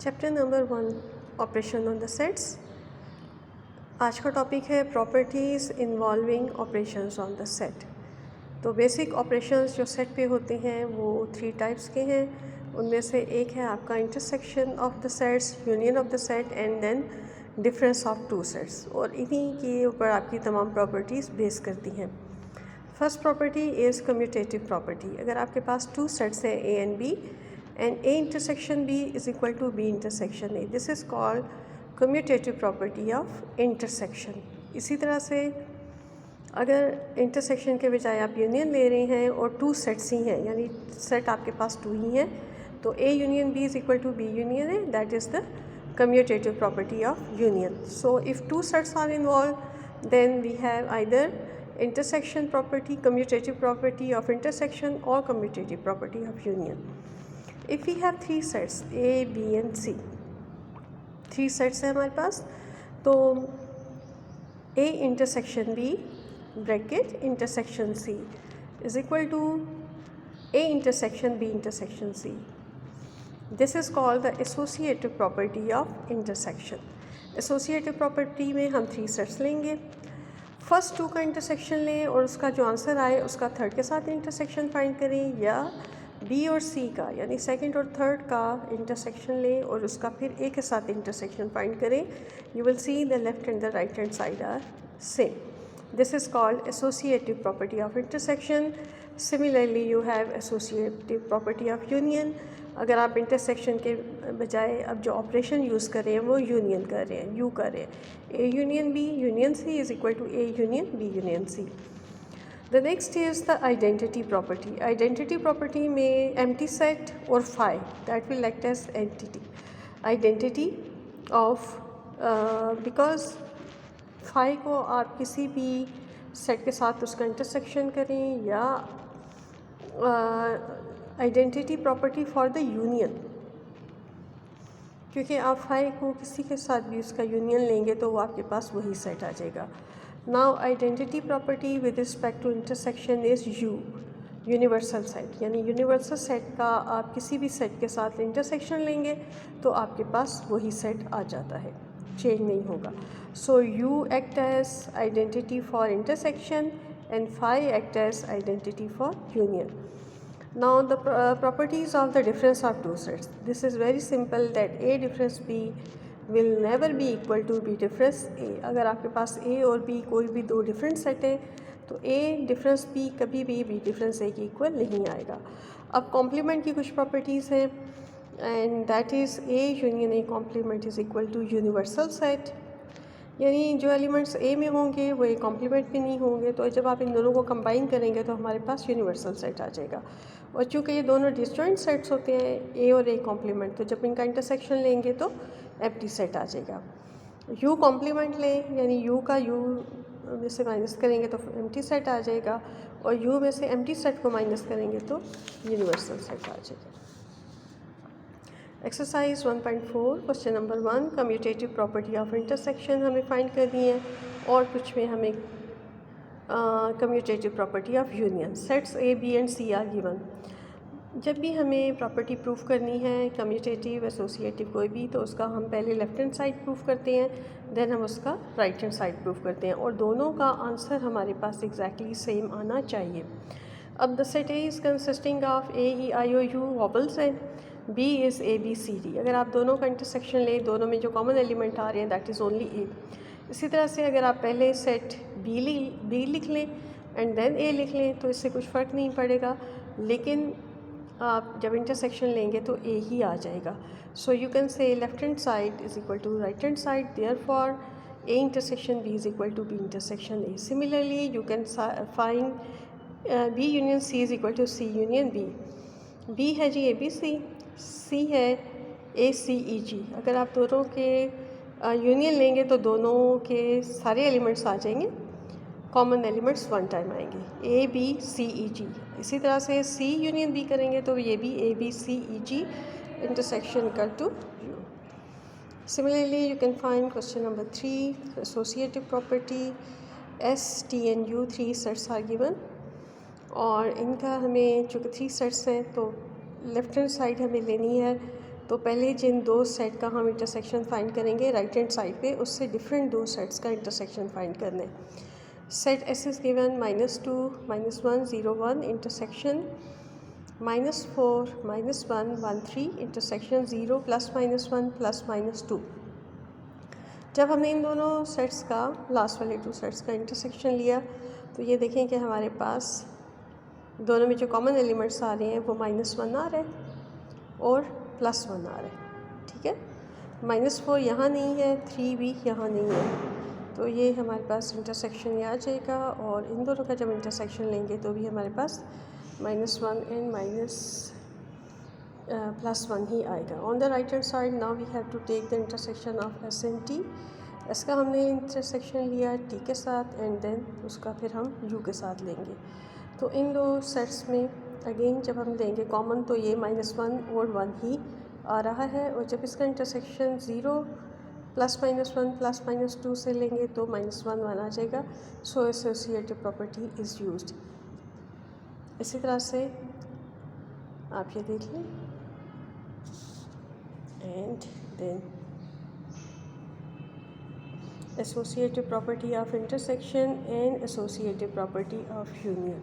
Chapter number 1 operation on the sets. आज का topic है properties involving operations on the set. तो basic operations जो सेट पे होते हैं वो 3 टाइप्स के हैं। उनमें से एक है आपका intersection of the sets, union of the set and then difference of 2 sets, और इन्हीं के ऊपर आपकी तमाम प्रॉपर्टीज़ बेस करती हैं। First property is commutative property. अगर आपके पास 2 सेट्स हैं a and b and A intersection B is equal to B intersection A. This is called commutative property of intersection. इसी तरह से अगर इंटरसेक्शन के बजाय आप यूनियन ले रहे हैं और 2 सेट्स ही हैं, यानी सेट आपके पास 2 ही हैं, तो A union B is equal to B union A. That is the commutative property of union. So if 2 sets are involved, then we have either intersection property, commutative property of intersection, or commutative property of union. If we have 3 sets A, B and C, 3 sets हैं हमारे पास, तो A intersection B bracket intersection C is equal to A intersection B intersection C. This is called the associative property of intersection. Associative property में हम 3 sets लेंगे, first 2 का intersection लें और उसका जो आंसर आए उसका थर्ड के साथ इंटरसेक्शन फाइंड करें, या बी और सी का यानी सेकंड और थर्ड का इंटरसेक्शन लें और उसका फिर ए के साथ इंटरसेक्शन फाइंड करें. You will see the left and the right hand side are same. This is called associative property of intersection. Similarly you have associative property of union. अगर आप इंटरसेक्शन के बजाय अब जो ऑपरेशन यूज़ कर रहे हैं वो यूनियन कर रहे हैं, यू कर रहे हैं, a union b union c is equal to a union b union c. The next is the identity property. Identity property में empty set और phi that will act as entity. Identity of because phi को आप किसी भी set के साथ उसका intersection करें, या identity property for the union, क्योंकि आप phi को किसी के साथ भी उसका union लेंगे तो वो आपके पास वही set आ जाएगा. Now identity property with respect to intersection is U, universal set. यानी universal set का आप किसी भी set के साथ intersection लेंगे तो आपके पास वही set आ जाता है, change नहीं होगा. So U act as identity for intersection and phi act as identity for union. Now the properties of the difference of 2 sets. This is very simple that A difference B will never be equal to B difference A. अगर आपके पास A और B कोई भी 2 different set हैं तो A difference B कभी भी B difference A की इक्वल नहीं आएगा. अब कॉम्प्लीमेंट की कुछ प्रॉपर्टीज़ हैं, and that is A union A complement is equal to universal set. यानी जो एलिमेंट्स A में होंगे वो A कॉम्प्लीमेंट में नहीं होंगे, तो जब आप इन दोनों को कंबाइन करेंगे तो हमारे पास यूनिवर्सल सेट आ जाएगा. और चूँकि ये दोनों डिस्जॉइंट सेट्स होते हैं A और A कॉम्प्लीमेंट, तो जब इनका इंटरसेक्शन लेंगे तो एम्प्टी सेट आ जाएगा. U कॉम्प्लीमेंट लें यानी U का U में से माइनस करेंगे तो एम्प्टी सेट आ जाएगा, और U में से एम्प्टी सेट को माइनस करेंगे तो यूनिवर्सल सेट आ जाएगा. Exercise 1.4 question number 1, commutative property of intersection हमें फाइंड करनी है, और कुछ में हमें commutative property of union. Sets a b and c are given. जब भी हमें प्रॉपर्टी प्रूफ करनी है कम्यूटेटिव एसोसिएटिव कोई भी, तो उसका हम पहले लेफ़्ट हैंड साइड प्रूफ करते हैं, देन हम उसका राइट हैंड साइड प्रूफ करते हैं, और दोनों का आंसर हमारे पास एग्जैक्टली सेम आना चाहिए. अब the set A is consisting of A E I O U vowels हैं, B is A B C D. अगर आप दोनों का इंटरसेक्शन लें, दोनों में जो कॉमन एलिमेंट आ रहे हैं दैट इज़ ओनली ए. इसी तरह से अगर आप पहले सेट बी लिख लें एंड देन ए लिख लें तो इससे कुछ फ़र्क नहीं पड़ेगा, लेकिन आप जब इंटरसेक्शन लेंगे तो ए ही आ जाएगा. So you can say left hand side is equal to right hand side, therefore a intersection b is equal to b intersection a. Similarly you can find b union c is equal to c union b. B है g A B C, सी है ए सी e जी. अगर आप दोनों के union लेंगे तो दोनों के सारे एलिमेंट्स आ जाएंगे, कॉमन एलिमेंट्स वन टाइम आएंगे, ए बी सी ई जी. इसी तरह से सी यूनियन बी करेंगे तो ये भी a B c e g intersection equal to u. Similarly you can find question number 3, associative property s t n u 3 sets are given, और इनका हमें चूँकि 3 सेट्स हैं तो लेफ्ट हैंड साइड हमें लेनी है तो पहले जिन दो सेट का हम इंटरसेक्शन फाइंड करेंगे राइट हैंड साइड पे, उससे डिफरेंट दो सेट्स का इंटरसेक्शन फाइंड करना है। Set S is given -2 -1 0 1 intersection -4 -1 1 3 intersection 0 +-1 +-2। जब हमने इन दोनों सेट्स का लास्ट वाले टू सेट्स का इंटरसेक्शन लिया तो ये देखें कि हमारे पास दोनों में जो कॉमन एलिमेंट्स आ रहे हैं वो -1 आ रहा है और +1 आ रहा है। ठीक है, -4 यहाँ नहीं है, 3 भी यहाँ नहीं है, तो ये हमारे पास इंटरसेक्शन आ जाएगा। और इन दोनों का जब इंटरसेक्शन लेंगे तो भी हमारे पास -1 एंड +1 ही आएगा। On the right hand side now we have to take the intersection of s and t. S का हमने इंटरसेक्शन लिया टी के साथ एंड देन उसका फिर हम यू के साथ लेंगे। तो इन दो सेट्स में अगेन जब हम लेंगे कॉमन तो ये -1 और 1 ही आ रहा है, और जब इसका इंटरसेक्शन 0 +-1 +-2 से लेंगे तो -1 1 आ जाएगा। So associative property is used. इसी तरह से आप ये देख लें and then associative property of intersection and associative property of union।